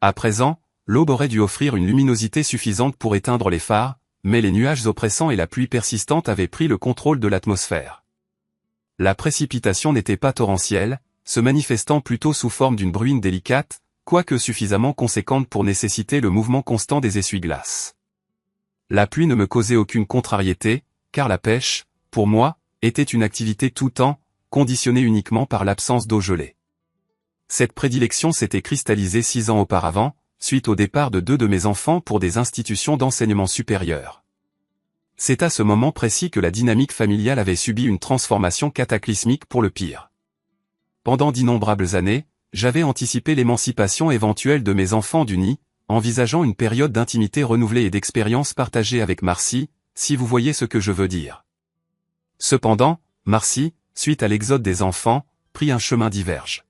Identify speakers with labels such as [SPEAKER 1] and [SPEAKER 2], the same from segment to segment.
[SPEAKER 1] À présent, l'aube aurait dû offrir une luminosité suffisante pour éteindre les phares, mais les nuages oppressants et la pluie persistante avaient pris le contrôle de l'atmosphère. La précipitation n'était pas torrentielle, se manifestant plutôt sous forme d'une bruine délicate, quoique suffisamment conséquente pour nécessiter le mouvement constant des essuie-glaces. La pluie ne me causait aucune contrariété, car la pêche, pour moi, était une activité tout temps, conditionnée uniquement par l'absence d'eau gelée. Cette prédilection s'était cristallisée 6 ans auparavant, suite au départ de 2 de mes enfants pour des institutions d'enseignement supérieur. C'est à ce moment précis que la dynamique familiale avait subi une transformation cataclysmique pour le pire. Pendant d'innombrables années, j'avais anticipé l'émancipation éventuelle de mes enfants du nid, envisageant une période d'intimité renouvelée et d'expérience partagée avec Marcy, si vous voyez ce que je veux dire. Cependant, Marcy, suite à l'exode des enfants, prit un chemin diverge.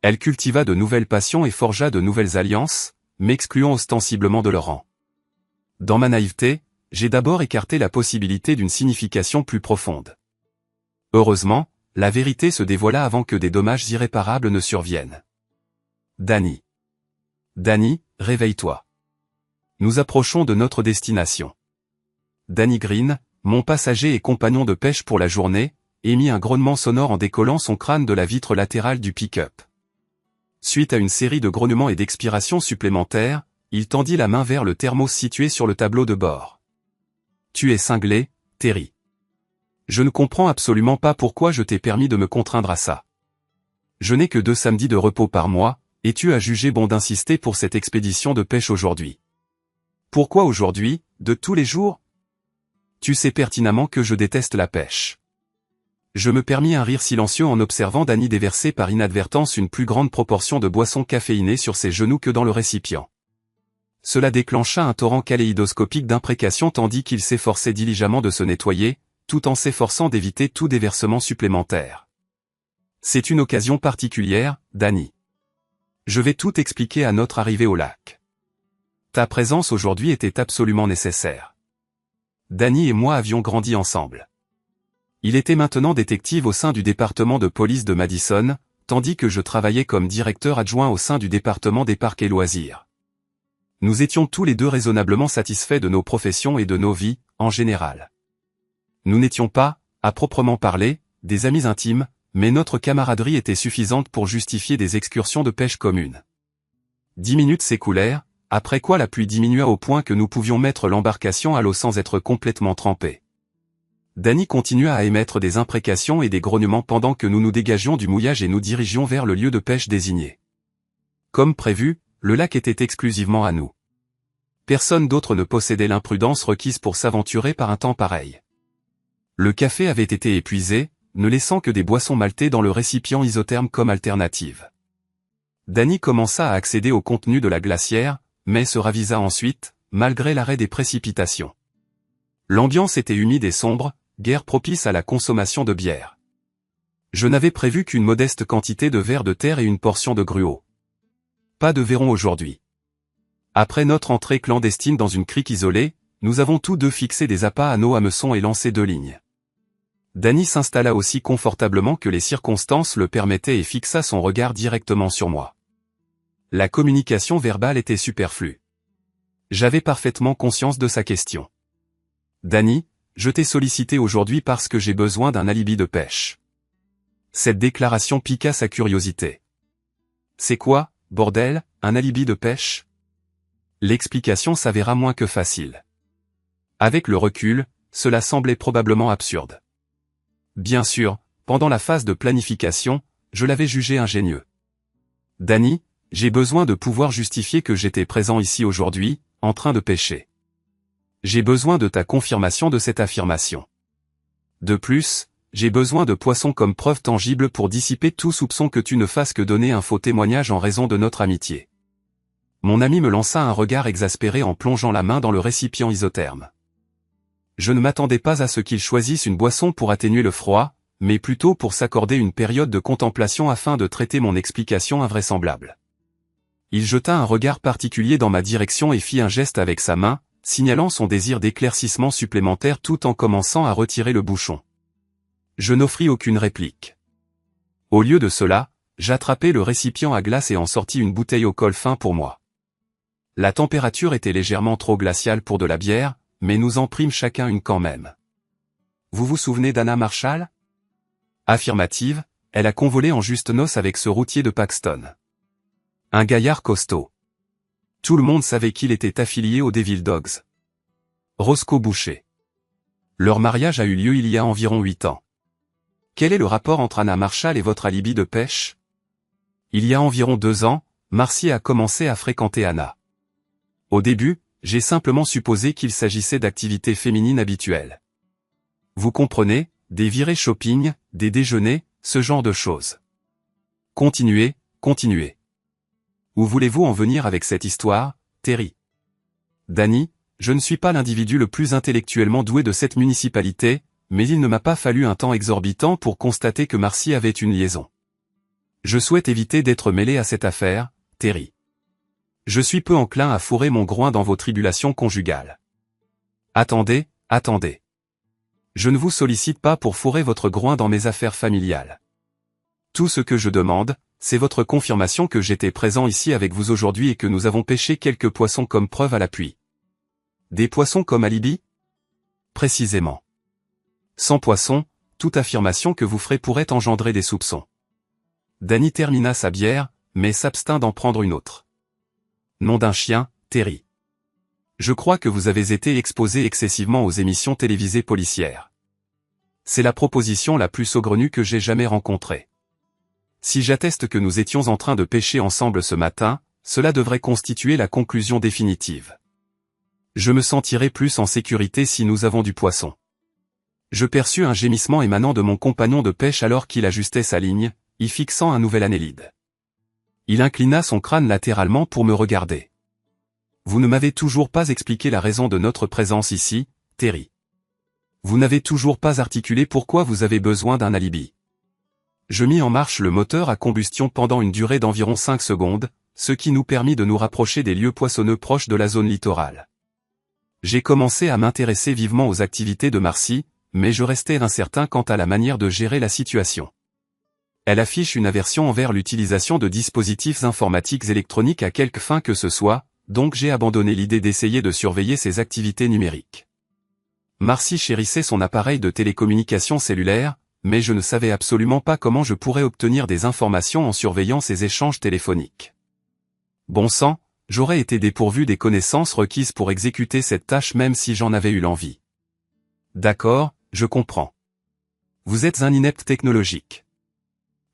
[SPEAKER 1] Elle cultiva de nouvelles passions et forgea de nouvelles alliances, m'excluant ostensiblement de leur rang. Dans ma naïveté, j'ai d'abord écarté la possibilité d'une signification plus profonde. Heureusement, la vérité se dévoila avant que des dommages irréparables ne surviennent. Danny. Danny, réveille-toi. Nous approchons de notre destination. Danny Green, mon passager et compagnon de pêche pour la journée, émit un grognement sonore en décollant son crâne de la vitre latérale du pick-up. Suite à une série de grognements et d'expirations supplémentaires, il tendit la main vers le thermos situé sur le tableau de bord. « Tu es cinglé, Terry. Je ne comprends absolument pas pourquoi je t'ai permis de me contraindre à ça. Je n'ai que 2 samedis de repos par mois, et tu as jugé bon d'insister pour cette expédition de pêche aujourd'hui. Pourquoi aujourd'hui, de tous les jours? Tu sais pertinemment que je déteste la pêche. » Je me permis un rire silencieux en observant Danny déverser par inadvertance une plus grande proportion de boisson caféinée sur ses genoux que dans le récipient. Cela déclencha un torrent kaléidoscopique d'imprécations tandis qu'il s'efforçait diligemment de se nettoyer, tout en s'efforçant d'éviter tout déversement supplémentaire. C'est une occasion particulière, Danny. Je vais tout expliquer à notre arrivée au lac. Ta présence aujourd'hui était absolument nécessaire. Danny et moi avions grandi ensemble. Il était maintenant détective au sein du département de police de Madison, tandis que je travaillais comme directeur adjoint au sein du département des parcs et loisirs. Nous étions tous les deux raisonnablement satisfaits de nos professions et de nos vies, en général. Nous n'étions pas, à proprement parler, des amis intimes, mais notre camaraderie était suffisante pour justifier des excursions de pêche communes. 10 minutes s'écoulèrent, après quoi la pluie diminua au point que nous pouvions mettre l'embarcation à l'eau sans être complètement trempés. Danny continua à émettre des imprécations et des grognements pendant que nous nous dégagions du mouillage et nous dirigions vers le lieu de pêche désigné. Comme prévu, le lac était exclusivement à nous. Personne d'autre ne possédait l'imprudence requise pour s'aventurer par un temps pareil. Le café avait été épuisé, ne laissant que des boissons maltées dans le récipient isotherme comme alternative. Danny commença à accéder au contenu de la glacière, mais se ravisa ensuite, malgré l'arrêt des précipitations. L'ambiance était humide et sombre, guère propice à la consommation de bière. Je n'avais prévu qu'une modeste quantité de vers de terre et une portion de gruau. Pas de vairons aujourd'hui. Après notre entrée clandestine dans une crique isolée, nous avons tous deux fixé des appâts à nos hameçons et lancé 2 lignes. Danny s'installa aussi confortablement que les circonstances le permettaient et fixa son regard directement sur moi. La communication verbale était superflue. J'avais parfaitement conscience de sa question. Danny, je t'ai sollicité aujourd'hui parce que j'ai besoin d'un alibi de pêche. Cette déclaration piqua sa curiosité. C'est quoi, bordel, un alibi de pêche? L'explication s'avéra moins que facile. Avec le recul, cela semblait probablement absurde. Bien sûr, pendant la phase de planification, je l'avais jugé ingénieux. Danny, j'ai besoin de pouvoir justifier que j'étais présent ici aujourd'hui, en train de pêcher. J'ai besoin de ta confirmation de cette affirmation. De plus, j'ai besoin de poissons comme preuve tangible pour dissiper tout soupçon que tu ne fasses que donner un faux témoignage en raison de notre amitié. Mon ami me lança un regard exaspéré en plongeant la main dans le récipient isotherme. Je ne m'attendais pas à ce qu'il choisisse une boisson pour atténuer le froid, mais plutôt pour s'accorder une période de contemplation afin de traiter mon explication invraisemblable. Il jeta un regard particulier dans ma direction et fit un geste avec sa main, signalant son désir d'éclaircissement supplémentaire tout en commençant à retirer le bouchon. Je n'offris aucune réplique. Au lieu de cela, J'attrapai le récipient à glace et en sortis une bouteille au col fin pour moi. La température était légèrement trop glaciale pour de la bière, mais nous en prîmes chacun une quand même. Vous vous souvenez d'Anna Marshall? Affirmative, elle a convolé en juste noces avec ce routier de Paxton. Un gaillard costaud. Tout le monde savait qu'il était affilié aux Devil Dogs. Roscoe Boucher. Leur mariage a eu lieu il y a environ 8 ans. Quel est le rapport entre Anna Marshall et votre alibi de pêche? Il y a environ 2 ans, Marcy a commencé à fréquenter Anna. Au début, j'ai simplement supposé qu'il s'agissait d'activités féminines habituelles. Vous comprenez, des virées shopping, des déjeuners, ce genre de choses. Continuez, continuez. Où voulez-vous en venir avec cette histoire, Terry? Danny, je ne suis pas l'individu le plus intellectuellement doué de cette municipalité, mais il ne m'a pas fallu un temps exorbitant pour constater que Marcy avait une liaison. Je souhaite éviter d'être mêlé à cette affaire, Terry. Je suis peu enclin à fourrer mon groin dans vos tribulations conjugales. Attendez, attendez. Je ne vous sollicite pas pour fourrer votre groin dans mes affaires familiales. Tout ce que je demande, c'est votre confirmation que j'étais présent ici avec vous aujourd'hui et que nous avons pêché quelques poissons comme preuve à l'appui. Des poissons comme alibi? Précisément. Sans poissons, toute affirmation que vous ferez pourrait engendrer des soupçons. Danny termina sa bière, mais s'abstint d'en prendre une autre. Nom d'un chien, Terry. Je crois que vous avez été exposé excessivement aux émissions télévisées policières. C'est la proposition la plus saugrenue que j'ai jamais rencontrée. Si j'atteste que nous étions en train de pêcher ensemble ce matin, cela devrait constituer la conclusion définitive. Je me sentirai plus en sécurité si nous avons du poisson. Je perçus un gémissement émanant de mon compagnon de pêche alors qu'il ajustait sa ligne, y fixant un nouvel annélide. Il inclina son crâne latéralement pour me regarder. Vous ne m'avez toujours pas expliqué la raison de notre présence ici, Terry. Vous n'avez toujours pas articulé pourquoi vous avez besoin d'un alibi. Je mis en marche le moteur à combustion pendant une durée d'environ 5 secondes, ce qui nous permit de nous rapprocher des lieux poissonneux proches de la zone littorale. J'ai commencé à m'intéresser vivement aux activités de Marcy, mais je restais incertain quant à la manière de gérer la situation. Elle affiche une aversion envers l'utilisation de dispositifs informatiques électroniques à quelque fin que ce soit, donc j'ai abandonné l'idée d'essayer de surveiller ses activités numériques. Marcy chérissait son appareil de télécommunication cellulaire, mais je ne savais absolument pas comment je pourrais obtenir des informations en surveillant ses échanges téléphoniques. Bon sang, j'aurais été dépourvu des connaissances requises pour exécuter cette tâche même si j'en avais eu l'envie. D'accord, je comprends. Vous êtes un inepte technologique.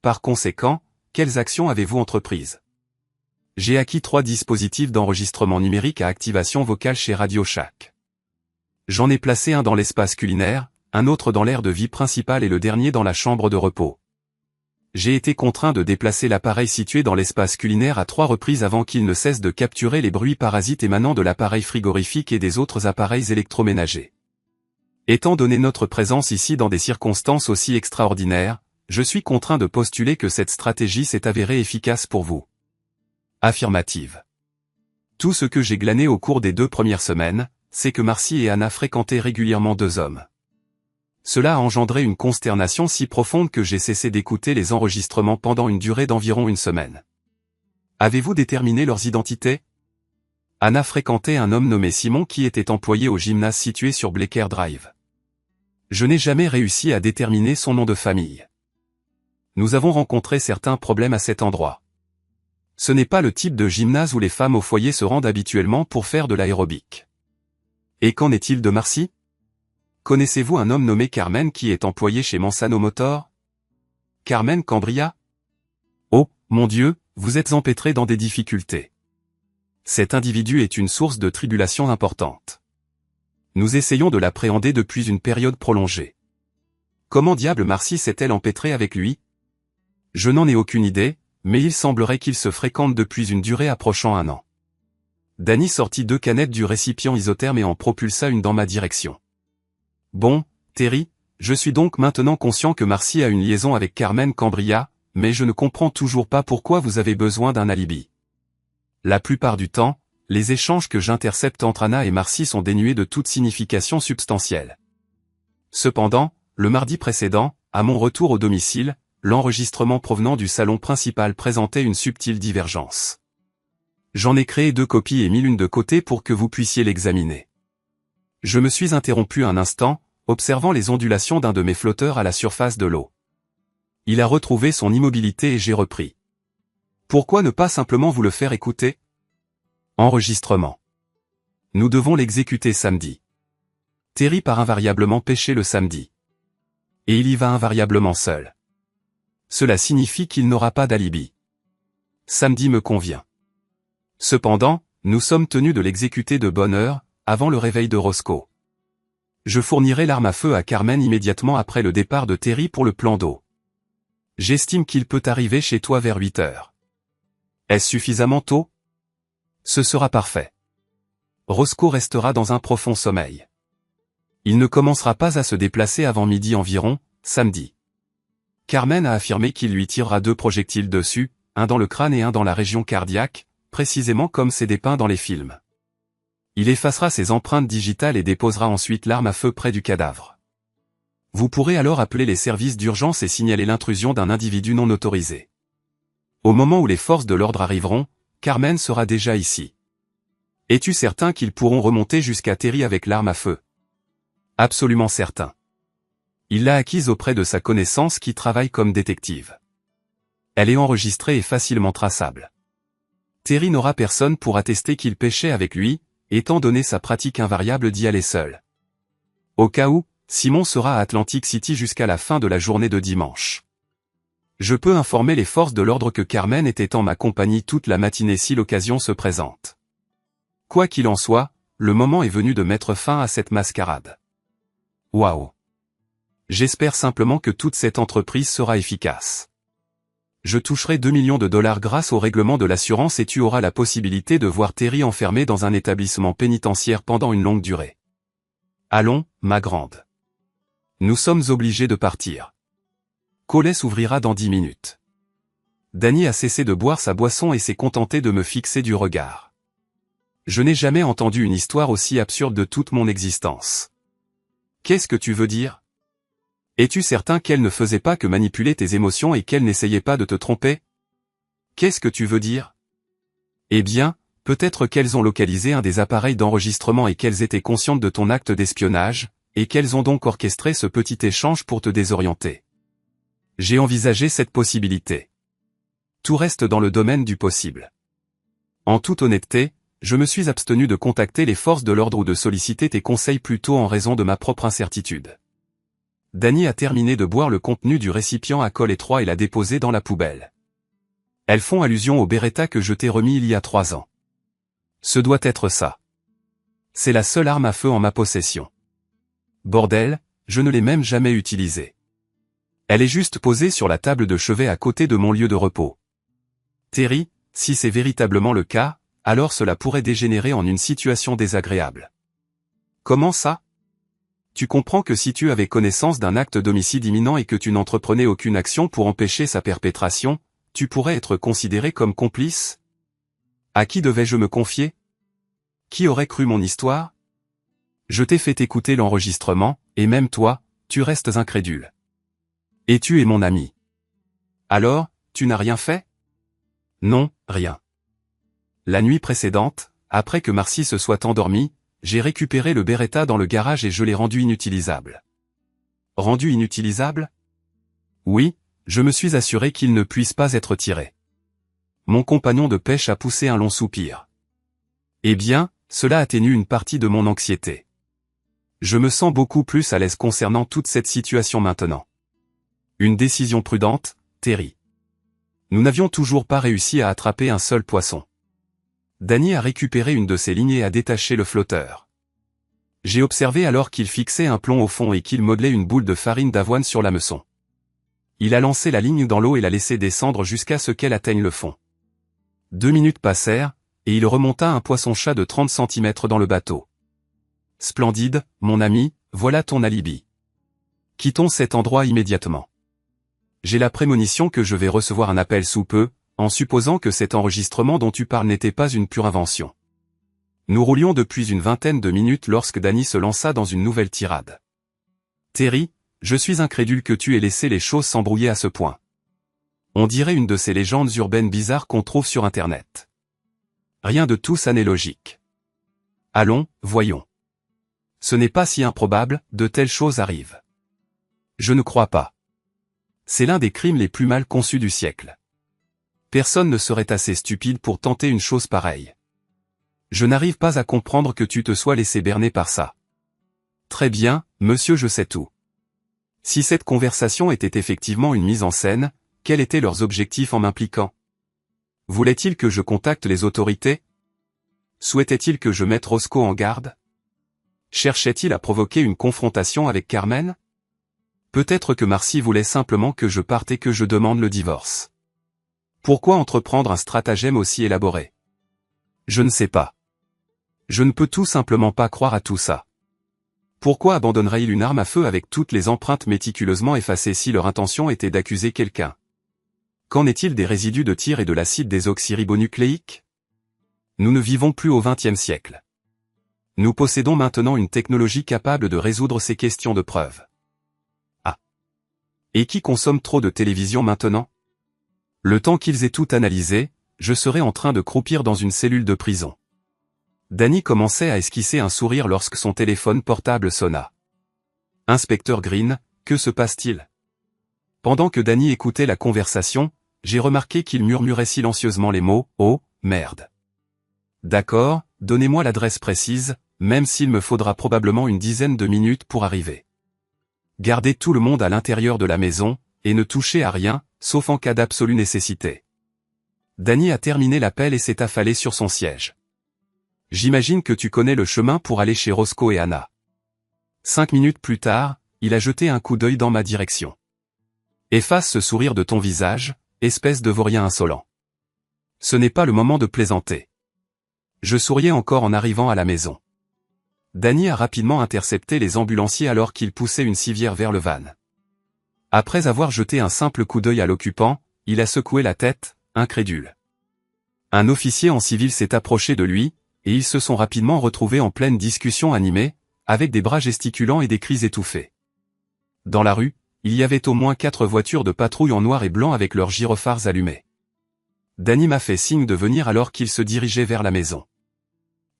[SPEAKER 1] Par conséquent, quelles actions avez-vous entreprises? J'ai acquis 3 dispositifs d'enregistrement numérique à activation vocale chez Radio Shack. J'en ai placé un dans l'espace culinaire, un autre dans l'aire de vie principale et le dernier dans la chambre de repos. J'ai été contraint de déplacer l'appareil situé dans l'espace culinaire à 3 reprises avant qu'il ne cesse de capturer les bruits parasites émanant de l'appareil frigorifique et des autres appareils électroménagers. Étant donné notre présence ici dans des circonstances aussi extraordinaires, je suis contraint de postuler que cette stratégie s'est avérée efficace pour vous. Affirmative. Tout ce que j'ai glané au cours des 2 premières semaines, c'est que Marcy et Anna fréquentaient régulièrement 2 hommes. Cela a engendré une consternation si profonde que j'ai cessé d'écouter les enregistrements pendant une durée d'environ 1 semaine. Avez-vous déterminé leurs identités? Anna fréquentait un homme nommé Simon qui était employé au gymnase situé sur Bleecker Drive. Je n'ai jamais réussi à déterminer son nom de famille. Nous avons rencontré certains problèmes à cet endroit. Ce n'est pas le type de gymnase où les femmes au foyer se rendent habituellement pour faire de l'aérobic. Et qu'en est-il de Marcy? Connaissez-vous un homme nommé Carmen qui est employé chez Mansano Motor? Carmen Cambria? Oh, mon Dieu, vous êtes empêtré dans des difficultés. Cet individu est une source de tribulation importante. Nous essayons de l'appréhender depuis une période prolongée. Comment diable Marcy s'est-elle empêtrée avec lui? Je n'en ai aucune idée, mais il semblerait qu'ils se fréquentent depuis une durée approchant 1 an. Danny sortit 2 canettes du récipient isotherme et en propulsa une dans ma direction. Bon, Terry, je suis donc maintenant conscient que Marcy a une liaison avec Carmen Cambria, mais je ne comprends toujours pas pourquoi vous avez besoin d'un alibi. La plupart du temps, les échanges que j'intercepte entre Anna et Marcy sont dénués de toute signification substantielle. Cependant, le mardi précédent, à mon retour au domicile, l'enregistrement provenant du salon principal présentait une subtile divergence. J'en ai créé 2 copies et mis l'une de côté pour que vous puissiez l'examiner. Je me suis interrompu un instant, observant les ondulations d'un de mes flotteurs à la surface de l'eau. Il a retrouvé son immobilité et j'ai repris. Pourquoi ne pas simplement vous le faire écouter? Enregistrement. Nous devons l'exécuter samedi. Terry part invariablement pêcher le samedi. Et il y va invariablement seul. Cela signifie qu'il n'aura pas d'alibi. Samedi me convient. Cependant, nous sommes tenus de l'exécuter de bonne heure, avant le réveil de Roscoe. Je fournirai l'arme à feu à Carmen immédiatement après le départ de Terry pour le plan d'eau. J'estime qu'il peut arriver chez toi vers 8 heures. Est-ce suffisamment tôt? Ce sera parfait. Roscoe restera dans un profond sommeil. Il ne commencera pas à se déplacer avant midi environ, samedi. Carmen a affirmé qu'il lui tirera 2 projectiles dessus, un dans le crâne et un dans la région cardiaque, précisément comme c'est dépeint dans les films. Il effacera ses empreintes digitales et déposera ensuite l'arme à feu près du cadavre. Vous pourrez alors appeler les services d'urgence et signaler l'intrusion d'un individu non autorisé. Au moment où les forces de l'ordre arriveront, Carmen sera déjà ici. Es-tu certain qu'ils pourront remonter jusqu'à Terry avec l'arme à feu? Absolument certain. Il l'a acquise auprès de sa connaissance qui travaille comme détective. Elle est enregistrée et facilement traçable. Terry n'aura personne pour attester qu'il pêchait avec lui, étant donné sa pratique invariable d'y aller seul. Au cas où, Simon sera à Atlantic City jusqu'à la fin de la journée de dimanche. Je peux informer les forces de l'ordre que Carmen était en ma compagnie toute la matinée si l'occasion se présente. Quoi qu'il en soit, le moment est venu de mettre fin à cette mascarade. Waouh! J'espère simplement que toute cette entreprise sera efficace. Je toucherai 2 millions de dollars grâce au règlement de l'assurance et tu auras la possibilité de voir Terry enfermé dans un établissement pénitentiaire pendant une longue durée. Allons, ma grande. Nous sommes obligés de partir. Collet s'ouvrira dans 10 minutes. Danny a cessé de boire sa boisson et s'est contenté de me fixer du regard. Je n'ai jamais entendu une histoire aussi absurde de toute mon existence. Qu'est-ce que tu veux dire? Es-tu certain qu'elle ne faisait pas que manipuler tes émotions et qu'elle n'essayait pas de te tromper? Qu'est-ce que tu veux dire? Eh bien, peut-être qu'elles ont localisé un des appareils d'enregistrement et qu'elles étaient conscientes de ton acte d'espionnage, et qu'elles ont donc orchestré ce petit échange pour te désorienter. J'ai envisagé cette possibilité. Tout reste dans le domaine du possible. En toute honnêteté, je me suis abstenu de contacter les forces de l'ordre ou de solliciter tes conseils plus tôt en raison de ma propre incertitude. Danny a terminé de boire le contenu du récipient à col étroit et l'a déposé dans la poubelle. Elles font allusion au Beretta que je t'ai remis il y a 3 ans. Ce doit être ça. C'est la seule arme à feu en ma possession. Bordel, je ne l'ai même jamais utilisée. Elle est juste posée sur la table de chevet à côté de mon lieu de repos. Terry, si c'est véritablement le cas, alors cela pourrait dégénérer en une situation désagréable. Comment ça? Tu comprends que si tu avais connaissance d'un acte d'homicide imminent et que tu n'entreprenais aucune action pour empêcher sa perpétration, tu pourrais être considéré comme complice? À qui devais-je me confier? Qui aurait cru mon histoire? Je t'ai fait écouter l'enregistrement, et même toi, tu restes incrédule. Et tu es mon ami. Alors, tu n'as rien fait? Non, rien. La nuit précédente, après que Marcy se soit endormie, j'ai récupéré le Beretta dans le garage et je l'ai rendu inutilisable. Rendu inutilisable? Oui, je me suis assuré qu'il ne puisse pas être tiré. Mon compagnon de pêche a poussé un long soupir. Eh bien, cela atténue une partie de mon anxiété. Je me sens beaucoup plus à l'aise concernant toute cette situation maintenant. Une décision prudente, Terry. Nous n'avions toujours pas réussi à attraper un seul poisson. Danny a récupéré une de ses lignes et a détaché le flotteur. J'ai observé alors qu'il fixait un plomb au fond et qu'il modelait une boule de farine d'avoine sur l'hameçon. Il a lancé la ligne dans l'eau et l'a laissée descendre jusqu'à ce qu'elle atteigne le fond. 2 minutes passèrent, et il remonta un poisson-chat de 30 cm dans le bateau. Splendide, mon ami, voilà ton alibi. Quittons cet endroit immédiatement. J'ai la prémonition que je vais recevoir un appel sous peu, en supposant que cet enregistrement dont tu parles n'était pas une pure invention. Nous roulions depuis une vingtaine de minutes lorsque Danny se lança dans une nouvelle tirade. Terry, je suis incrédule que tu aies laissé les choses s'embrouiller à ce point. On dirait une de ces légendes urbaines bizarres qu'on trouve sur Internet. Rien de tout ça n'est logique. Allons, voyons. Ce n'est pas si improbable, de telles choses arrivent. Je ne crois pas. C'est l'un des crimes les plus mal conçus du siècle. Personne ne serait assez stupide pour tenter une chose pareille. Je n'arrive pas à comprendre que tu te sois laissé berner par ça. Très bien, monsieur, je sais tout. Si cette conversation était effectivement une mise en scène, quels étaient leurs objectifs en m'impliquant? Voulaient-ils que je contacte les autorités? Souhaitaient-ils que je mette Roscoe en garde? Cherchait-il à provoquer une confrontation avec Carmen? Peut-être que Marcy voulait simplement que je parte et que je demande le divorce. Pourquoi entreprendre un stratagème aussi élaboré? Je ne sais pas. Je ne peux tout simplement pas croire à tout ça. Pourquoi abandonnerait-il une arme à feu avec toutes les empreintes méticuleusement effacées si leur intention était d'accuser quelqu'un? Qu'en est-il des résidus de tir et de l'acide désoxyribonucléique? Nous ne vivons plus au XXe siècle. Nous possédons maintenant une technologie capable de résoudre ces questions de preuve. Ah. Et qui consomme trop de télévision maintenant? Le temps qu'ils aient tout analysé, je serais en train de croupir dans une cellule de prison. Danny commençait à esquisser un sourire lorsque son téléphone portable sonna. Inspecteur Green, que se passe-t-il? Pendant que Danny écoutait la conversation, j'ai remarqué qu'il murmurait silencieusement les mots « Oh, merde ». D'accord, donnez-moi l'adresse précise, même s'il me faudra probablement une dizaine de minutes pour arriver. Gardez tout le monde à l'intérieur de la maison, et ne touchez à rien, sauf en cas d'absolue nécessité. Danny a terminé l'appel et s'est affalé sur son siège. J'imagine que tu connais le chemin pour aller chez Roscoe et Anna. 5 minutes plus tard, il a jeté un coup d'œil dans ma direction. Efface ce sourire de ton visage, espèce de vaurien insolent. Ce n'est pas le moment de plaisanter. Je souriais encore en arrivant à la maison. Danny a rapidement intercepté les ambulanciers alors qu'ils poussaient une civière vers le van. Après avoir jeté un simple coup d'œil à l'occupant, il a secoué la tête, incrédule. Un officier en civil s'est approché de lui, et ils se sont rapidement retrouvés en pleine discussion animée, avec des bras gesticulants et des cris étouffés. Dans la rue, il y avait au moins 4 voitures de patrouille en noir et blanc avec leurs gyrophares allumés. Danny m'a fait signe de venir alors qu'il se dirigeait vers la maison.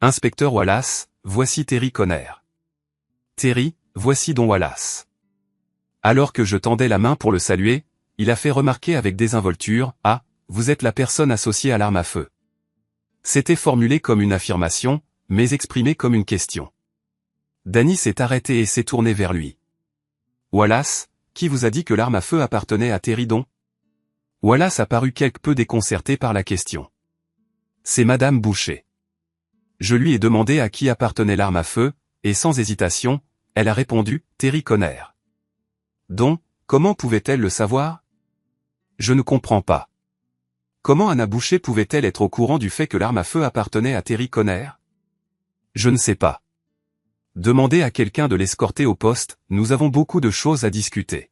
[SPEAKER 1] Inspecteur Wallace, voici Terry Conner. Terry, voici Don Wallace. Alors que je tendais la main pour le saluer, il a fait remarquer avec désinvolture, « Ah, vous êtes la personne associée à l'arme à feu. » C'était formulé comme une affirmation, mais exprimé comme une question. Danny s'est arrêté et s'est tourné vers lui. « Wallace, qui vous a dit que l'arme à feu appartenait à Terry Don ?» Wallace a paru quelque peu déconcerté par la question. « C'est Madame Boucher. » Je lui ai demandé à qui appartenait l'arme à feu, et sans hésitation, elle a répondu, « Terry Conner. » Don, comment pouvait-elle le savoir? Je ne comprends pas. Comment Anna Boucher pouvait-elle être au courant du fait que l'arme à feu appartenait à Terry Conner? Je ne sais pas. Demandez à quelqu'un de l'escorter au poste, nous avons beaucoup de choses à discuter.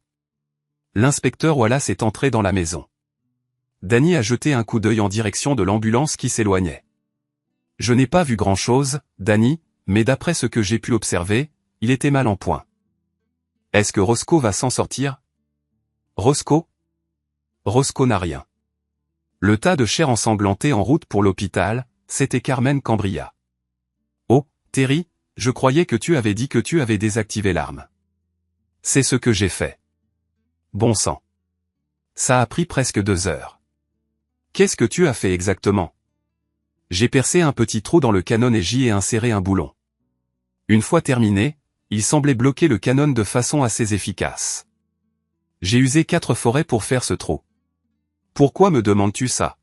[SPEAKER 1] L'inspecteur Wallace est entré dans la maison. Danny a jeté un coup d'œil en direction de l'ambulance qui s'éloignait. Je n'ai pas vu grand-chose, Danny, mais d'après ce que j'ai pu observer, il était mal en point. Est-ce que Roscoe va s'en sortir? Roscoe? Roscoe n'a rien. Le tas de chair ensanglantée en route pour l'hôpital, c'était Carmen Cambria. Oh, Terry, je croyais que tu avais dit que tu avais désactivé l'arme. C'est ce que j'ai fait. Bon sang. Ça a pris presque 2 heures. Qu'est-ce que tu as fait exactement? J'ai percé un petit trou dans le canon et j'y ai inséré un boulon. Une fois terminé, il semblait bloquer le canon de façon assez efficace. J'ai usé 4 forêts pour faire ce trou. Pourquoi me demandes-tu ça?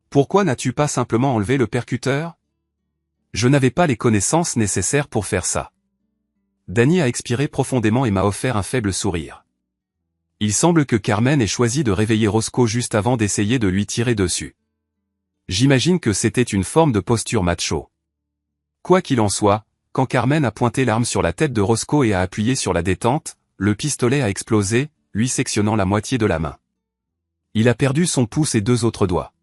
[SPEAKER 1] Pourquoi n'as-tu pas simplement enlevé le percuteur? Je n'avais pas les connaissances nécessaires pour faire ça. Danny a expiré profondément et m'a offert un faible sourire. Il semble que Carmen ait choisi de réveiller Roscoe juste avant d'essayer de lui tirer dessus. J'imagine que c'était une forme de posture macho. Quoi qu'il en soit, quand Carmen a pointé l'arme sur la tête de Roscoe et a appuyé sur la détente, le pistolet a explosé, lui sectionnant la moitié de la main. Il a perdu son pouce et 2 autres doigts.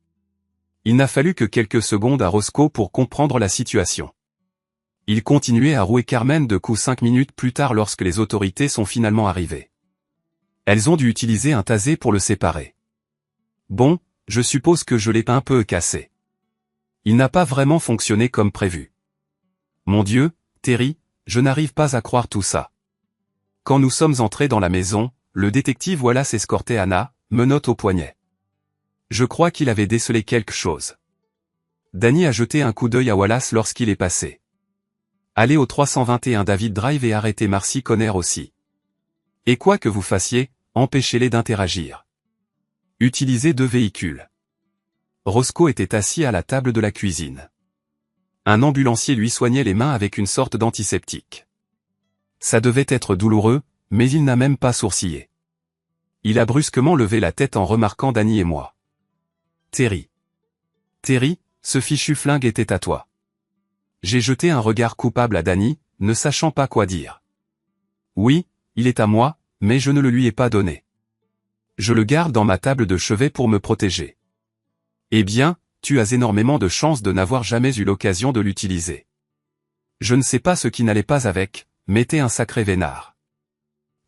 [SPEAKER 1] Il n'a fallu que quelques secondes à Roscoe pour comprendre la situation. Il continuait à rouer Carmen de coups 5 minutes plus tard lorsque les autorités sont finalement arrivées. Elles ont dû utiliser un taser pour le séparer. Bon, je suppose que je l'ai un peu cassé. Il n'a pas vraiment fonctionné comme prévu. Mon Dieu, Terry, je n'arrive pas à croire tout ça. Quand nous sommes entrés dans la maison, le détective Wallace escortait Anna, menottes au poignet. Je crois qu'il avait décelé quelque chose. Danny a jeté un coup d'œil à Wallace lorsqu'il est passé. Allez au 321 David Drive et arrêtez Marcy Conner aussi. Et quoi que vous fassiez, empêchez-les d'interagir. Utilisez 2 véhicules. Roscoe était assis à la table de la cuisine. Un ambulancier lui soignait les mains avec une sorte d'antiseptique. Ça devait être douloureux, mais il n'a même pas sourcillé. Il a brusquement levé la tête en remarquant Danny et moi. Terry. Terry, ce fichu flingue était à toi. J'ai jeté un regard coupable à Danny, ne sachant pas quoi dire. Oui, il est à moi, mais je ne le lui ai pas donné. Je le garde dans ma table de chevet pour me protéger. Eh bien, tu as énormément de chance de n'avoir jamais eu l'occasion de l'utiliser. Je ne sais pas ce qui n'allait pas avec, mais t'es un sacré vénard.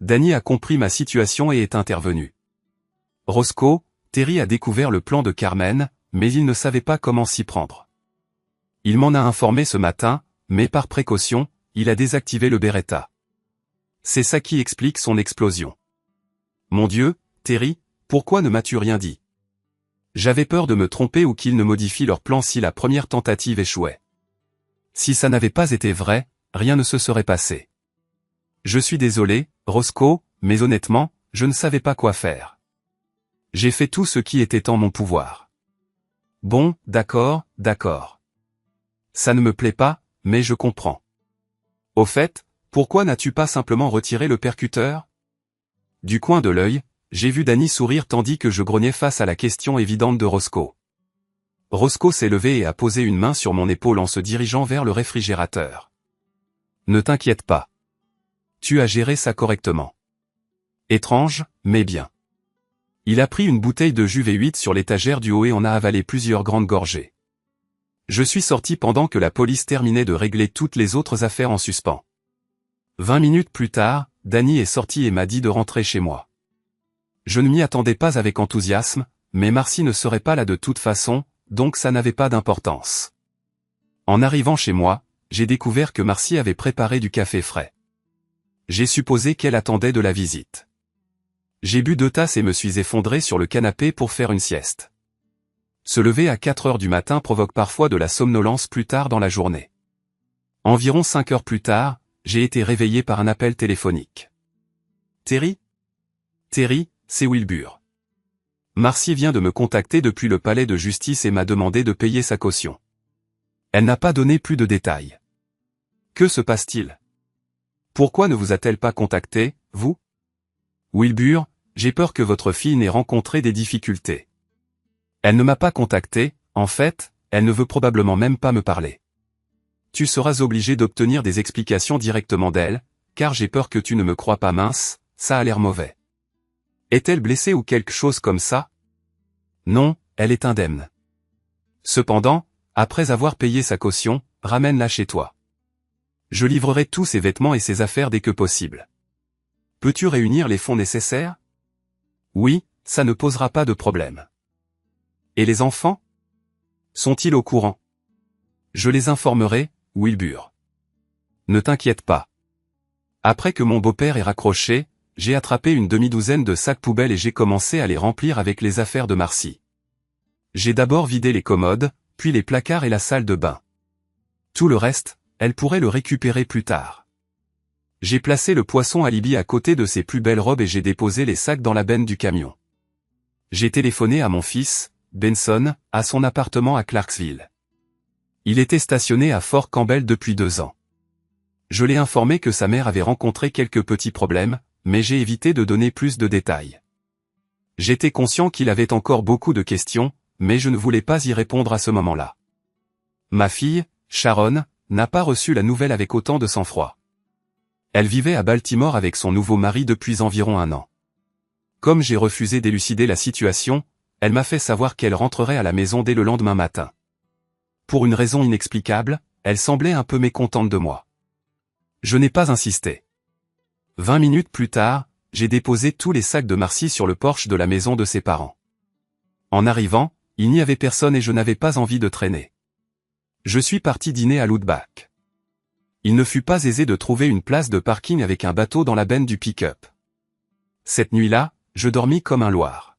[SPEAKER 1] Danny a compris ma situation et est intervenu. Roscoe, Terry a découvert le plan de Carmen, mais il ne savait pas comment s'y prendre. Il m'en a informé ce matin, mais par précaution, il a désactivé le Beretta. C'est ça qui explique son explosion. Mon Dieu, Terry, pourquoi ne m'as-tu rien dit? J'avais peur de me tromper ou qu'ils ne modifient leur plan si la première tentative échouait. Si ça n'avait pas été vrai, rien ne se serait passé. Je suis désolé, Roscoe, mais honnêtement, je ne savais pas quoi faire. J'ai fait tout ce qui était en mon pouvoir. Bon, d'accord, d'accord. Ça ne me plaît pas, mais je comprends. Au fait, pourquoi n'as-tu pas simplement retiré le percuteur? Du coin de l'œil, j'ai vu Danny sourire tandis que je grognais face à la question évidente de Roscoe. Roscoe s'est levé et a posé une main sur mon épaule en se dirigeant vers le réfrigérateur. Ne t'inquiète pas. Tu as géré ça correctement. Étrange, mais bien. Il a pris une bouteille de jus V8 sur l'étagère du haut et en a avalé plusieurs grandes gorgées. Je suis sorti pendant que la police terminait de régler toutes les autres affaires en suspens. 20 minutes plus tard, Danny est sorti et m'a dit de rentrer chez moi. Je ne m'y attendais pas avec enthousiasme, mais Marcy ne serait pas là de toute façon, donc ça n'avait pas d'importance. En arrivant chez moi, j'ai découvert que Marcy avait préparé du café frais. J'ai supposé qu'elle attendait de la visite. J'ai bu 2 tasses et me suis effondré sur le canapé pour faire une sieste. Se lever à 4 heures du matin provoque parfois de la somnolence plus tard dans la journée. Environ 5 heures plus tard, j'ai été réveillé par un appel téléphonique. Terry? Terry, c'est Wilbur. Marcy vient de me contacter depuis le palais de justice et m'a demandé de payer sa caution. Elle n'a pas donné plus de détails. Que se passe-t-il? Pourquoi ne vous a-t-elle pas contacté, vous? Wilbur, j'ai peur que votre fille n'ait rencontré des difficultés. Elle ne m'a pas contacté, en fait, elle ne veut probablement même pas me parler. Tu seras obligé d'obtenir des explications directement d'elle, car j'ai peur que tu ne me crois pas mince, ça a l'air mauvais. Est-elle blessée ou quelque chose comme ça? Non, elle est indemne. Cependant, après avoir payé sa caution, ramène-la chez toi. Je livrerai tous ses vêtements et ses affaires dès que possible. Peux-tu réunir les fonds nécessaires? Oui, ça ne posera pas de problème. Et les enfants? Sont-ils au courant? Je les informerai, Wilbur. Ne t'inquiète pas. Après que mon beau-père ait raccroché, j'ai attrapé une demi-douzaine de sacs poubelles et j'ai commencé à les remplir avec les affaires de Marcy. J'ai d'abord vidé les commodes, puis les placards et la salle de bain. Tout le reste, elle pourrait le récupérer plus tard. J'ai placé le poisson alibi à côté de ses plus belles robes et j'ai déposé les sacs dans la benne du camion. J'ai téléphoné à mon fils, Benson, à son appartement à Clarksville. Il était stationné à Fort Campbell depuis 2 ans. Je l'ai informé que sa mère avait rencontré quelques petits problèmes, mais j'ai évité de donner plus de détails. J'étais conscient qu'il avait encore beaucoup de questions, mais je ne voulais pas y répondre à ce moment-là. Ma fille, Sharon, n'a pas reçu la nouvelle avec autant de sang-froid. Elle vivait à Baltimore avec son nouveau mari depuis environ 1 an. Comme j'ai refusé d'élucider la situation, elle m'a fait savoir qu'elle rentrerait à la maison dès le lendemain matin. Pour une raison inexplicable, elle semblait un peu mécontente de moi. Je n'ai pas insisté. 20 minutes plus tard, j'ai déposé tous les sacs de Marcy sur le porche de la maison de ses parents. En arrivant, il n'y avait personne et je n'avais pas envie de traîner. Je suis parti dîner à l'Outback. Il ne fut pas aisé de trouver une place de parking avec un bateau dans la benne du pick-up. Cette nuit-là, je dormis comme un loir.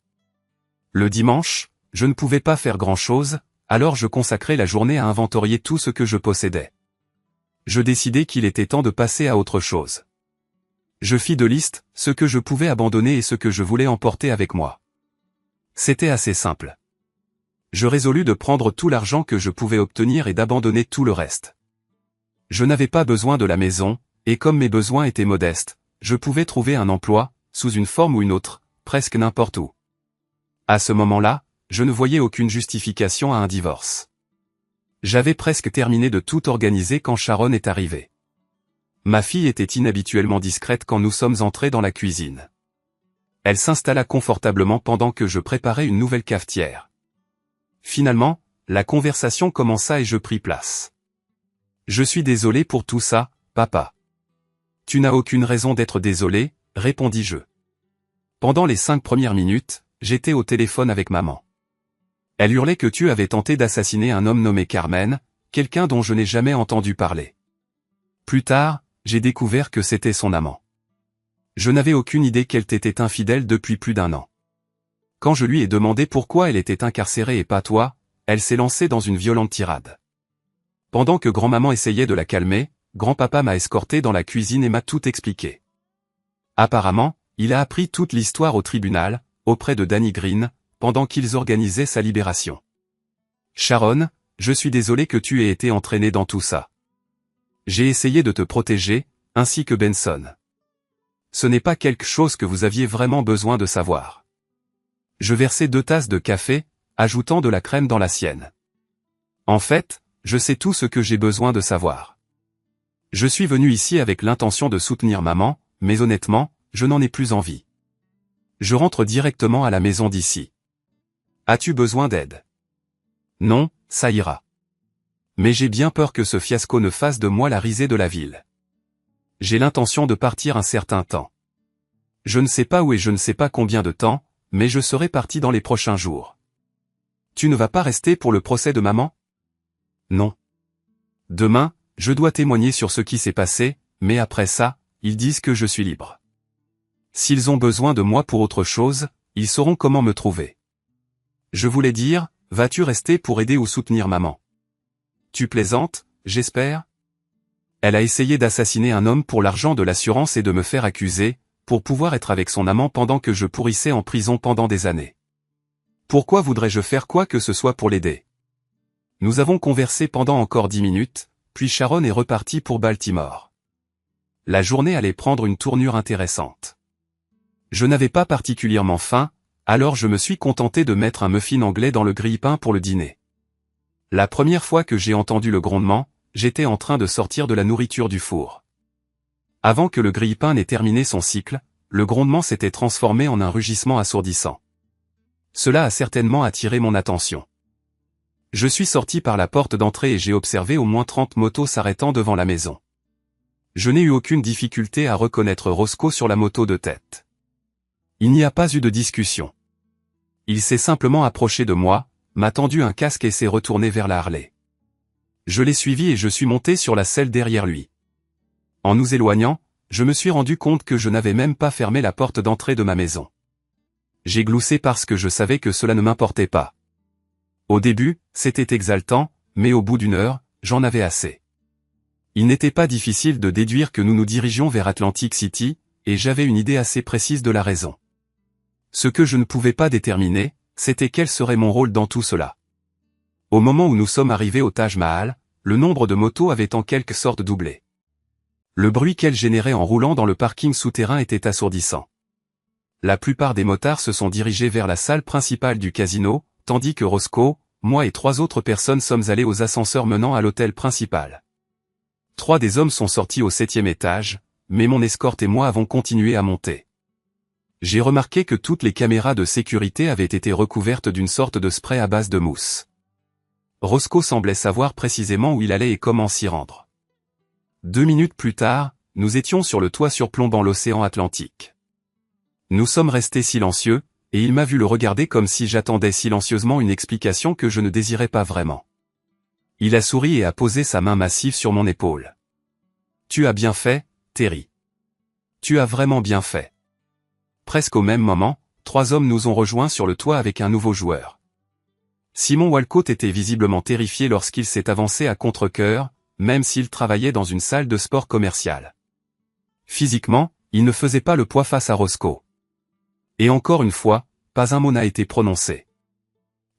[SPEAKER 1] Le dimanche, je ne pouvais pas faire grand-chose, alors je consacrai la journée à inventorier tout ce que je possédais. Je décidai qu'il était temps de passer à autre chose. Je fis deux listes, ce que je pouvais abandonner et ce que je voulais emporter avec moi. C'était assez simple. Je résolus de prendre tout l'argent que je pouvais obtenir et d'abandonner tout le reste. Je n'avais pas besoin de la maison, et comme mes besoins étaient modestes, je pouvais trouver un emploi, sous une forme ou une autre, presque n'importe où. À ce moment-là, je ne voyais aucune justification à un divorce. J'avais presque terminé de tout organiser quand Sharon est arrivée. Ma fille était inhabituellement discrète quand nous sommes entrés dans la cuisine. Elle s'installa confortablement pendant que je préparais une nouvelle cafetière. Finalement, la conversation commença et je pris place. « Je suis désolé pour tout ça, papa. »« Tu n'as aucune raison d'être désolé, » répondis-je. Pendant les 5 premières minutes, j'étais au téléphone avec maman. Elle hurlait que tu avais tenté d'assassiner un homme nommé Carmen, quelqu'un dont je n'ai jamais entendu parler. Plus tard, j'ai découvert que c'était son amant. Je n'avais aucune idée qu'elle t'était infidèle depuis plus d'1 an. Quand je lui ai demandé pourquoi elle était incarcérée et pas toi, elle s'est lancée dans une violente tirade. Pendant que grand-maman essayait de la calmer, grand-papa m'a escorté dans la cuisine et m'a tout expliqué. Apparemment, il a appris toute l'histoire au tribunal, auprès de Danny Green, pendant qu'ils organisaient sa libération. Sharon, je suis désolé que tu aies été entraînée dans tout ça. J'ai essayé de te protéger, ainsi que Benson. Ce n'est pas quelque chose que vous aviez vraiment besoin de savoir. Je versai 2 tasses de café, ajoutant de la crème dans la sienne. En fait, je sais tout ce que j'ai besoin de savoir. Je suis venu ici avec l'intention de soutenir maman, mais honnêtement, je n'en ai plus envie. Je rentre directement à la maison d'ici. As-tu besoin d'aide? Non, ça ira. Mais j'ai bien peur que ce fiasco ne fasse de moi la risée de la ville. J'ai l'intention de partir un certain temps. Je ne sais pas où et je ne sais pas combien de temps, mais je serai parti dans les prochains jours. Tu ne vas pas rester pour le procès de maman? Non. Demain, je dois témoigner sur ce qui s'est passé, mais après ça, ils disent que je suis libre. S'ils ont besoin de moi pour autre chose, ils sauront comment me trouver. Je voulais dire, vas-tu rester pour aider ou soutenir maman? Tu plaisantes, j'espère? Elle a essayé d'assassiner un homme pour l'argent de l'assurance et de me faire accuser, pour pouvoir être avec son amant pendant que je pourrissais en prison pendant des années. Pourquoi voudrais-je faire quoi que ce soit pour l'aider? Nous avons conversé pendant encore 10 minutes, puis Sharon est repartie pour Baltimore. La journée allait prendre une tournure intéressante. Je n'avais pas particulièrement faim, alors je me suis contenté de mettre un muffin anglais dans le grille-pain pour le dîner. La première fois que j'ai entendu le grondement, j'étais en train de sortir de la nourriture du four. Avant que le grille-pain n'ait terminé son cycle, le grondement s'était transformé en un rugissement assourdissant. Cela a certainement attiré mon attention. Je suis sorti par la porte d'entrée et j'ai observé au moins 30 motos s'arrêtant devant la maison. Je n'ai eu aucune difficulté à reconnaître Roscoe sur la moto de tête. Il n'y a pas eu de discussion. Il s'est simplement approché de moi, m'a tendu un casque et s'est retourné vers la Harley. Je l'ai suivi et je suis monté sur la selle derrière lui. En nous éloignant, je me suis rendu compte que je n'avais même pas fermé la porte d'entrée de ma maison. J'ai gloussé parce que je savais que cela ne m'importait pas. Au début, c'était exaltant, mais au bout d'1 heure, j'en avais assez. Il n'était pas difficile de déduire que nous nous dirigions vers Atlantic City, et j'avais une idée assez précise de la raison. Ce que je ne pouvais pas déterminer, c'était quel serait mon rôle dans tout cela. Au moment où nous sommes arrivés au Taj Mahal, le nombre de motos avait en quelque sorte doublé. Le bruit qu'elles généraient en roulant dans le parking souterrain était assourdissant. La plupart des motards se sont dirigés vers la salle principale du casino, tandis que Roscoe, moi et 3 autres personnes sommes allés aux ascenseurs menant à l'hôtel principal. 3 des hommes sont sortis au 7e étage, mais mon escorte et moi avons continué à monter. J'ai remarqué que toutes les caméras de sécurité avaient été recouvertes d'une sorte de spray à base de mousse. Roscoe semblait savoir précisément où il allait et comment s'y rendre. 2 minutes plus tard, nous étions sur le toit surplombant l'océan Atlantique. Nous sommes restés silencieux, Et il m'a vu le regarder comme si j'attendais silencieusement une explication que je ne désirais pas vraiment. Il a souri et a posé sa main massive sur mon épaule. « Tu as bien fait, Terry. Tu as vraiment bien fait. » Presque au même moment, 3 hommes nous ont rejoints sur le toit avec un nouveau joueur. Simon Walcott était visiblement terrifié lorsqu'il s'est avancé à contre-cœur, même s'il travaillait dans une salle de sport commerciale. Physiquement, il ne faisait pas le poids face à Roscoe. Et encore une fois, pas un mot n'a été prononcé.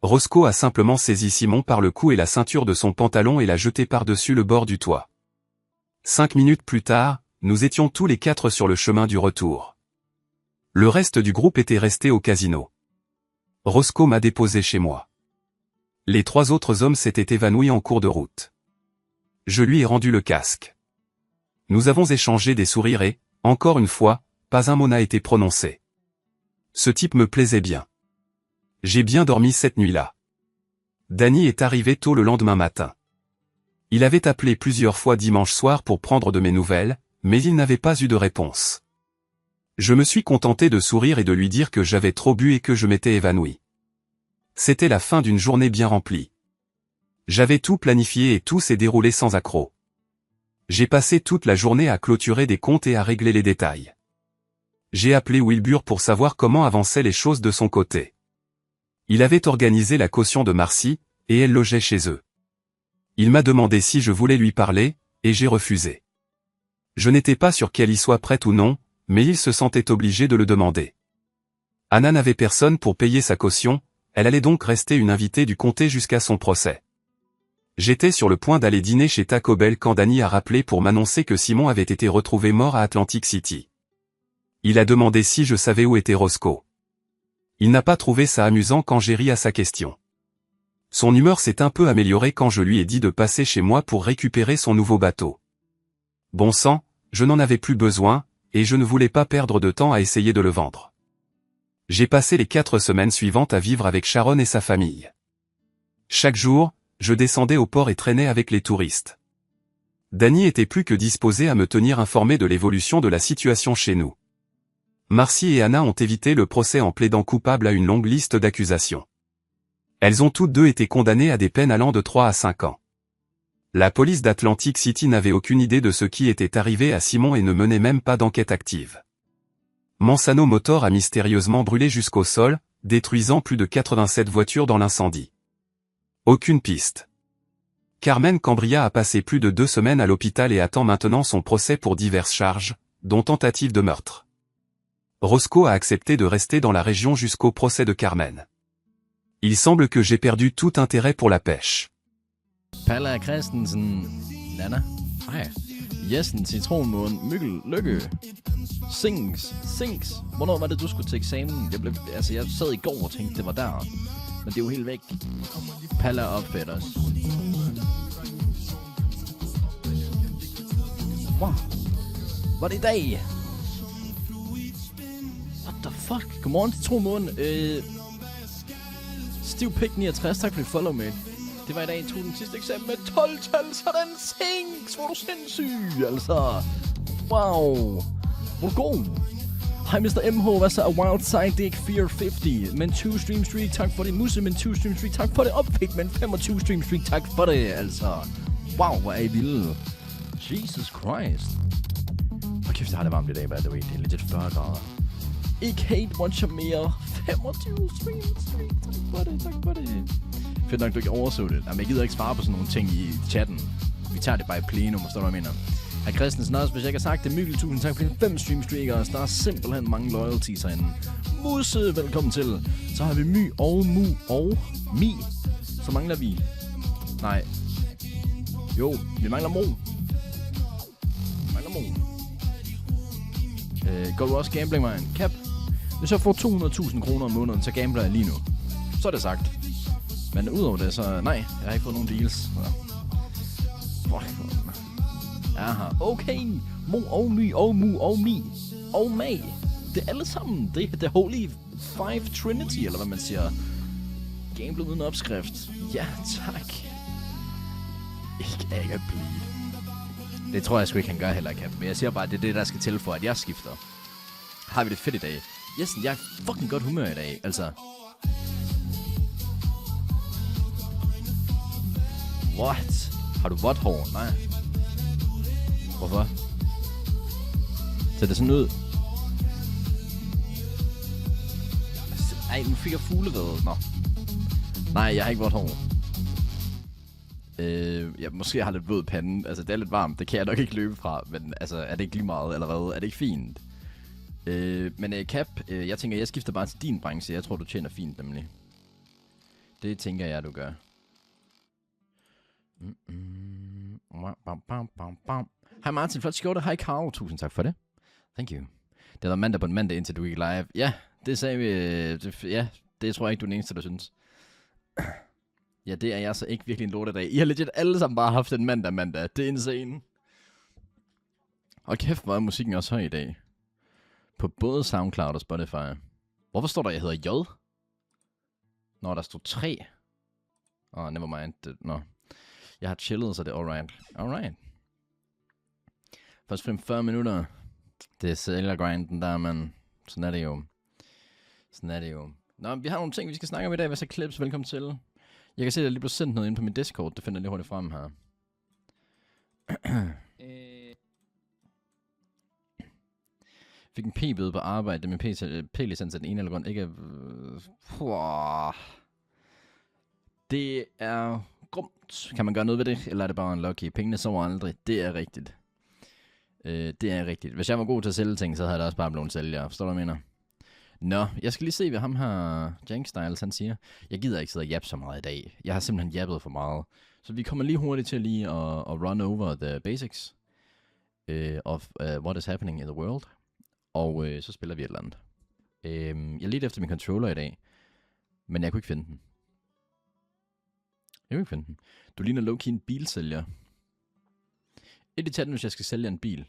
[SPEAKER 1] Roscoe a simplement saisi Simon par le cou et la ceinture de son pantalon et l'a jeté par-dessus le bord du toit. 5 minutes plus tard, nous étions tous les 4 sur le chemin du retour. Le reste du groupe était resté au casino. Roscoe m'a déposé chez moi. Les 3 autres hommes s'étaient évanouis en cours de route. Je lui ai rendu le casque. Nous avons échangé des sourires et, encore une fois, pas un mot n'a été prononcé. Ce type me plaisait bien. J'ai bien dormi cette nuit-là. Danny est arrivé tôt le lendemain matin. Il avait appelé plusieurs fois dimanche soir pour prendre de mes nouvelles, mais il n'avait pas eu de réponse. Je me suis contenté de sourire et de lui dire que j'avais trop bu et que je m'étais évanoui. C'était la fin d'une journée bien remplie. J'avais tout planifié et tout s'est déroulé sans accroc. J'ai passé toute la journée à clôturer des comptes et à régler les détails. J'ai appelé Wilbur pour savoir comment avançaient les choses de son côté. Il avait organisé la caution de Marcy, et elle logeait chez eux. Il m'a demandé si je voulais lui parler, et j'ai refusé. Je n'étais pas sûr qu'elle y soit prête ou non, mais il se sentait obligé de le demander. Anna n'avait personne pour payer sa caution, elle allait donc rester une invitée du comté jusqu'à son procès. J'étais sur le point d'aller dîner chez Taco Bell quand Danny a rappelé pour m'annoncer que Simon avait été retrouvé mort à Atlantic City. Il a demandé si je savais où était Roscoe. Il n'a pas trouvé ça amusant quand j'ai ri à sa question. Son humeur s'est un peu améliorée quand je lui ai dit de passer chez moi pour récupérer son nouveau bateau. Bon sang, je n'en avais plus besoin, et je ne voulais pas perdre de temps à essayer de le vendre. J'ai passé les 4 semaines suivantes à vivre avec Sharon et sa famille. Chaque jour, je descendais au port et traînais avec les touristes. Danny était plus que disposé à me tenir informé de l'évolution de la situation chez nous. Marcy et Anna ont évité le procès en plaidant coupables à une longue liste d'accusations. Elles ont toutes deux été condamnées à des peines allant de 3 à 5 ans. La police d'Atlantic City n'avait aucune idée de ce qui était arrivé à Simon et ne menait même pas d'enquête active. Mansano Motor a mystérieusement brûlé jusqu'au sol, détruisant plus de 87 voitures dans l'incendie. Aucune piste. Carmen Cambria a passé plus de 2 semaines à l'hôpital et attend maintenant son procès pour diverses charges, dont tentative de meurtre. Roscoe a accepté de rester dans la région jusqu'au procès de Carmen. Il semble que j'ai perdu tout intérêt pour la pêche.
[SPEAKER 2] Palle Christensen, Nana, hej, Jessen, Citronmåne, Mikkel, Lykke, Sinks. Hvornår var det, du skulle til eksamen? Jeg sad i går og tænkte, det var der. Men det er jo helt væk. Palle opfatters. Wow. Var det i dag? What the fuck? Godmorgen, Citronmåne. Stiv Pik 69, tak for dit follow, mate. Det var i dag, jeg tog den sidste eksamen med 12-tal, sådan Sinks. Hvor er du sindssyg, altså. Wow. Hvor god. Hej Mr. MH, hvad så er Wild Side Dick 450? Men 2 stream streak, tak for det. Musse, men 2 stream streak, tak for det. Opfik, men 25 stream streak, tak for det, altså. Wow, hvor er I vilde. Jesus Christ. Hvor kæft, jeg har det varmt i dag, by the way. Det er legit 40 grader. Ikke hate watcher mere. 25 stream streak, tak for det. Fedt nok, du ikke overså det. Jamen, jeg gider ikke svare på sådan nogle ting i chatten. Vi tager det bare i plenum, forstår du, hvad jeg mener? Hr. Christensen også, hvis jeg ikke har sagt det. Mikkel, tusind tak for de 5 streamstreakers. Der er simpelthen mange loyalties herinde. Musse, velkommen til. Så har vi My og Mu og Mi. Så mangler vi... Nej. Jo, vi mangler Mo. Går du også gambling, man? Cap. Hvis jeg får 200.000 kroner om måneden, så gambler jeg lige nu. Så er det sagt. Men udover det, så nej, jeg har ikke fået nogen deals. Aha, okay. Mo og My og Mu og Mi og Mag. Det er alle sammen. Det er The Holy Five Trinity, eller hvad man siger. Gamble uden opskrift. Ja, tak. Ikke at blive. Det tror jeg sgu ikke, han gør heller, Cap. Men jeg siger bare, at det er det, der skal til for, at jeg skifter. Har vi det fedt i dag? Yes, jeg er fucking godt humør i dag, altså. What? Har du vådt hår? Nej. Hvorfor? Ser det sådan ud? Ej, nu fik jeg fuglerede. Nå. Nej, jeg har ikke vådt hår. Ja, måske jeg har lidt våd pande. Altså, det er lidt varmt. Det kan jeg nok ikke løbe fra. Men altså, er det ikke lige meget, eller hvad? Er det ikke fint? Men Cap, jeg tænker, jeg skifter bare til din branche. Jeg tror, du tjener fint, nemlig. Det tænker jeg, du gør. Hej Martin, flot skjorte. Hej Carl, tusind tak for det. Thank you. Det var mandag på en mandag, indtil du gik live. Ja, det sagde vi. Ja, det tror jeg ikke, du er den eneste, der synes. Ja, det er jeg så ikke virkelig en lortedag. I har legit alle sammen bare haft en mandag. Det er insane. Og kæft, hvor er musikken også høj i dag. På både SoundCloud og Spotify. Hvorfor står der, jeg hedder J? Nå, der stod 3. Nevermind. Nå. Jeg har chillet, så det er alright. Først 40 minutter. Det er sælgergrinden der, man. Sådan er det jo. Nå, vi har nogle ting, vi skal snakke om i dag. Hvad så Clips? Velkommen til. Jeg kan se, at der lige blev sendt noget ind på min Discord. Det finder jeg lige hurtigt frem her. Fik en p-bøde på arbejde med p-licens af den ene eller grund. Ikke... Det er grumt. Kan man gøre noget ved det? Eller er det bare en lucky? Pengene sover aldrig. Det er rigtigt. Hvis jeg var god til at sælge ting, så havde jeg også bare blevet sælger. Forstår du, hvad jeg mener? Nå, jeg skal lige se, hvad ham her Jank Styles han siger. Jeg gider ikke sidde og jappe så meget i dag. Jeg har simpelthen jappet for meget. Så vi kommer lige hurtigt til lige at run over the basics of what is happening in the world. Og så spiller vi et eller andet. Jeg ledte efter min controller i dag, men jeg kunne ikke finde den. Du ligner low-key en bilsælger. Irriterende, hvis jeg skal sælge en bil.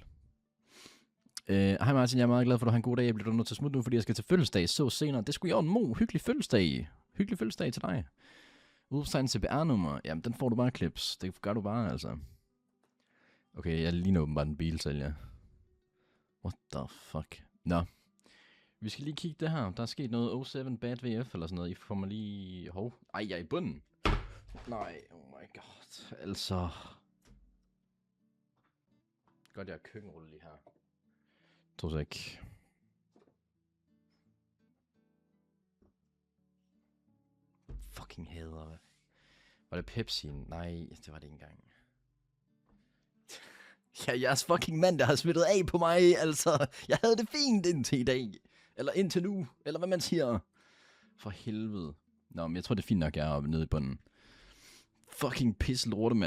[SPEAKER 2] Hej Martin, jeg er meget glad for, at du har en god dag. Jeg bliver nødt til at smutte nu, fordi jeg skal til fødselsdag så senere. Det skulle jeg en Mo. Hyggelig fødselsdag til dig. Udtegn CPR-nummer. Jamen, den får du bare Clips. Det gør du bare, altså. Okay, jeg ligner åbenbart en bilsælger. What the fuck? Nå. Vi skal lige kigge det her. Der er sket noget 07 bad VF eller sådan noget. I får mig lige... Ej, jeg er i bunden. Nej, oh my god. Altså... Godt, jeg har køkkenrulle lige her. Tror jeg ikke. Fucking hader. Var det Pepsi? Nej, det var det ikke engang. Ja, jeres fucking mand, der har smittet af på mig, altså. Jeg havde det fint indtil i dag. Eller indtil nu. Eller hvad man siger. For helvede. Nå, men jeg tror, det er fint nok, jeg er oppe nede i bunden. Fucking pisse lorte,